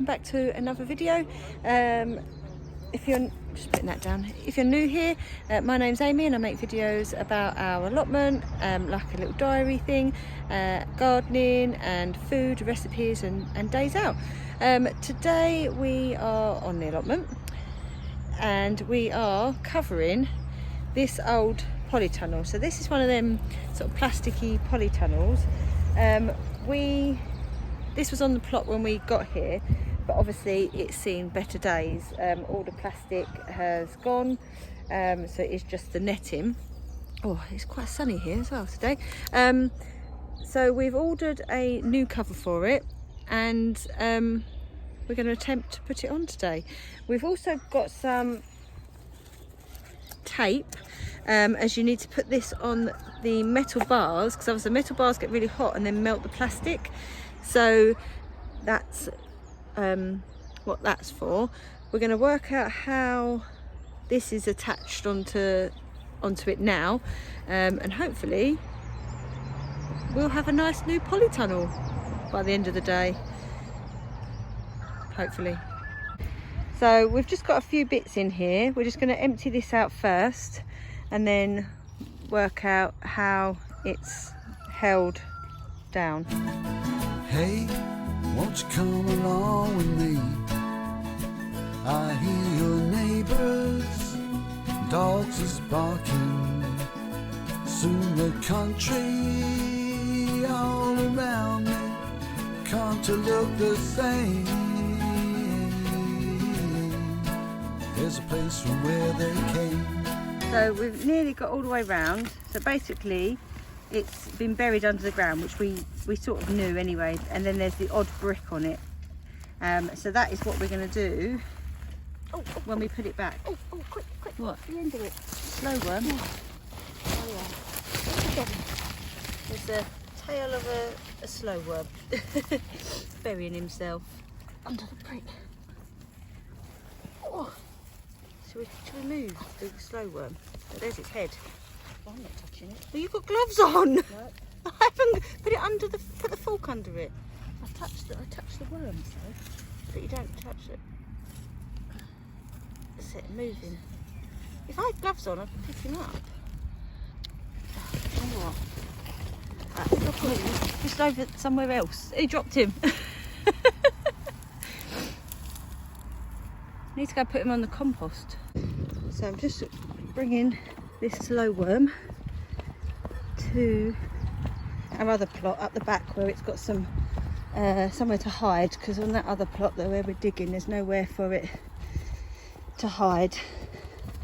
welcome back to another video. If you're just putting that down, if you're new here, my name's Amy and I make videos about our allotment, like a little diary thing, gardening and food recipes and days out. Today we are on the allotment and we are covering this old polytunnel. So this is one of them sort of plasticky polytunnels. This was on the plot when we got here, but obviously it's seen better days. All the plastic has gone, so it's just the netting. Oh, it's quite sunny here as well today. So we've ordered a new cover for it, and we're going to attempt to put it on today. We've also got some tape, as you need to put this on the metal bars, because obviously the metal bars get really hot and then melt the plastic. So that's what that's for. We're going to work out how this is attached onto it now, and hopefully we'll have a nice new polytunnel by the end of the day, hopefully. So we've just got a few bits in here. We're just going to empty this out first and then work out how it's held down. Hey, won't you come along with me? I hear your neighbors, dogs is barking. Soon the country all around me come to look the same. There's a place from where they came. So we've nearly got all the way round. So basically it's been buried under the ground, which we sort of knew anyway, and then there's the odd brick on it. So that is what we're going to do when we put it back. Oh, quick, What? the end of it. Slow worm. Oh yeah. There's the tail of a slow worm burying himself Under the brick. Oh. Should we move the slow worm? Oh, there's its head. I'm not touching it. Well, you've got gloves on. No. I haven't put it under put the fork under it. I touched the worms though. But you don't touch it. That's it, moving. If I had gloves on, I'd pick him up. You know what? I'll put him just over somewhere else. He dropped him. Need to go put him on the compost. So I'm just bringing this slow worm to our other plot up the back where it's got some somewhere to hide, because on that other plot there where we're digging there's nowhere for it to hide,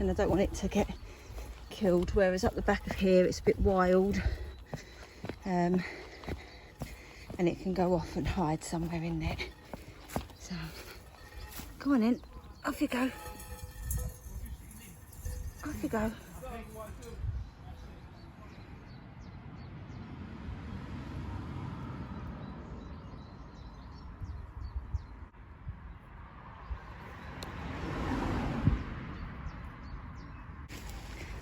and I don't want it to get killed, whereas up the back of here it's a bit wild, and it can go off and hide somewhere in there. So come on in, off you go, off you go.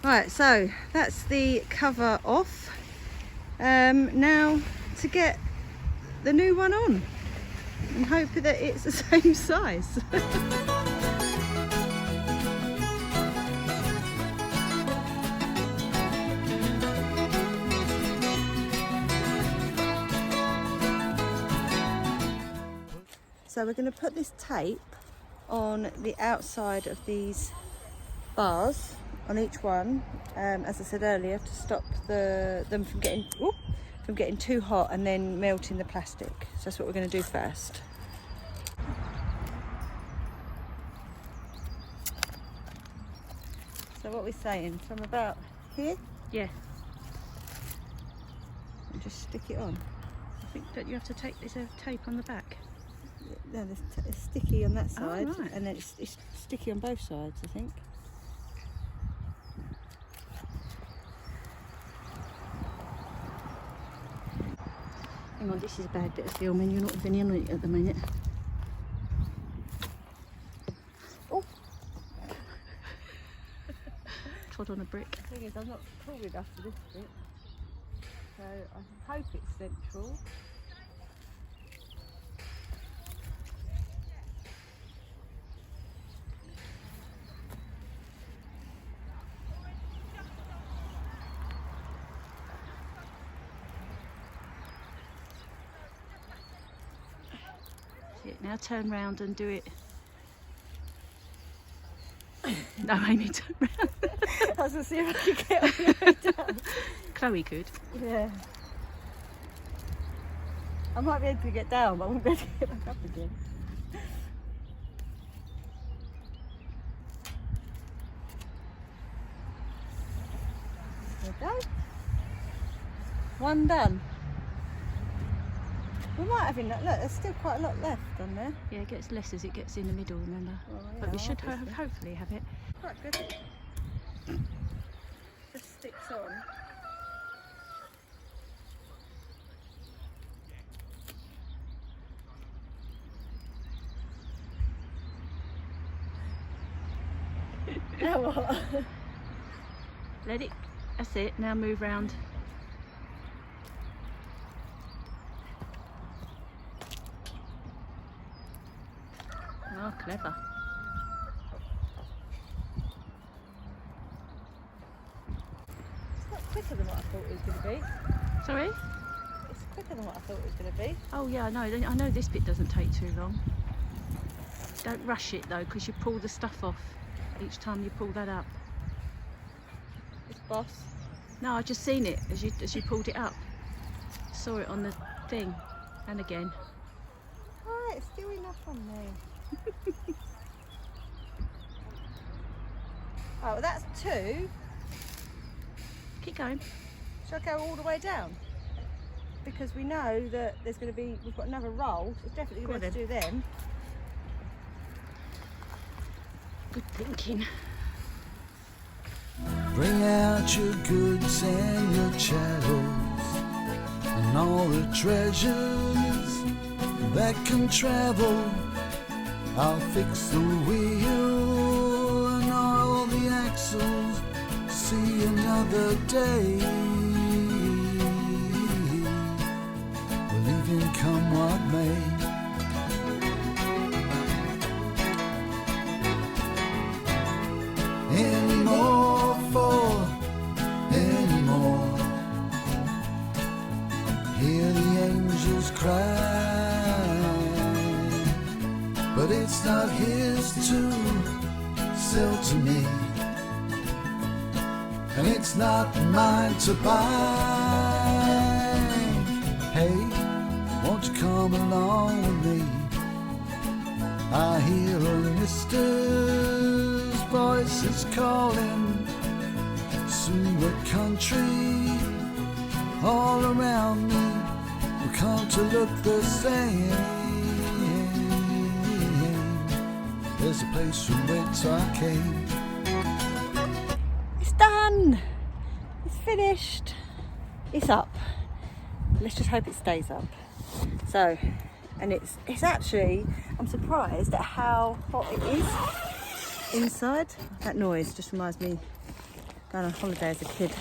Right, so that's the cover off. Now to get the new one on and hope that it's the same size. So we're going to put this tape on the outside of these bars on each one, as I said earlier, to stop them from getting too hot and then melting the plastic. So that's what we're going to do first. So what we're saying, from about here? Yeah. And just stick it on. I think that you have to take this tape on the back. No, it's sticky on that side, Oh, right. and then it's sticky on both sides, I think. Hang on, this is a bad bit of filming. You're not even in it at the minute. Oh! Trod on a brick. The thing is, I'm not tall enough for this bit, so I hope it's central. it. Now turn round and do it. No, Amy, turn round. I was going to see if I could get on the way down. Chloe could. Yeah. I might be able to get down, but I won't be able to get back up again. There we go. One done. We might have enough. Look, there's still quite a lot left on there. Yeah, it gets less as it gets in the middle, remember? Oh, yeah, But we should obviously. hopefully have it. Quite good. Just sticks on. Now what? Let it, that's it, now move round. Oh, clever. It's not quicker than what I thought it was going to be. Sorry? It's quicker than what I thought it was going to be. Oh yeah, I know this bit doesn't take too long. Don't rush it though, because you pull the stuff off each time you pull that up. It's boss. No, I just seen it as you pulled it up. Saw it on the thing, and again. Alright, it's still enough on me. Oh, well, that's 2. Keep going. Shall I go all the way down? Because we know that there's going to be, we've got another roll, so it's definitely Go on going to do them. Good thinking. Bring out your goods and your chattels and all the treasures that can travel. I'll fix the wheel and all the axles. See another day. Believing come what may. Anymore for anymore. Hear the angels cry, but it's not his to sell to me, and it's not mine to buy. Hey, won't you come along with me? I hear a mister's voice is calling. Soon the country all around me will come to look the same. There's a place from whence I came. It's done! It's finished! It's up. Let's just hope it stays up. So, and it's actually, I'm surprised at how hot it is inside. That noise just reminds me of going on holiday as a kid.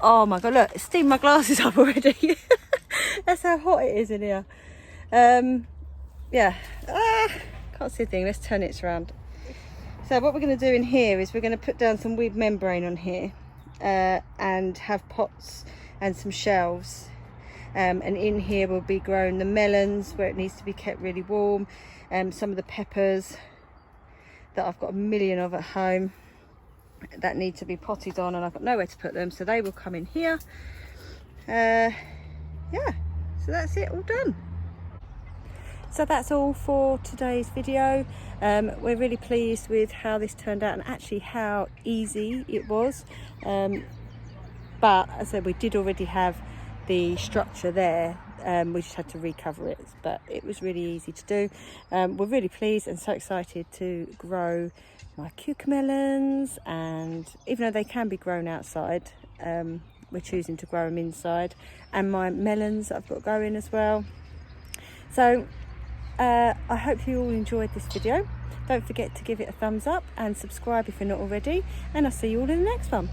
Oh my god, look, it's steamed my glasses up already. That's how hot it is in here. Yeah, can't see a thing. Let's turn it around. So what we're going to do in here is we're going to put down some weed membrane on here and have pots and some shelves. And in here we'll be growing the melons where it needs to be kept really warm, some of the peppers that I've got a million of at home that need to be potted on, and I've got nowhere to put them, so they will come in here. Yeah, so that's it, all done. So that's all for today's video. We're really pleased with how this turned out and actually how easy it was. But as I said, we did already have the structure there. We just had to recover it, but it was really easy to do. We're really pleased and so excited to grow my cucamelons, and even though they can be grown outside, we're choosing to grow them inside, and my melons I've got going as well. So I hope you all enjoyed this video. Don't forget to give it a thumbs up and subscribe if you're not already, and I'll see you all in the next one.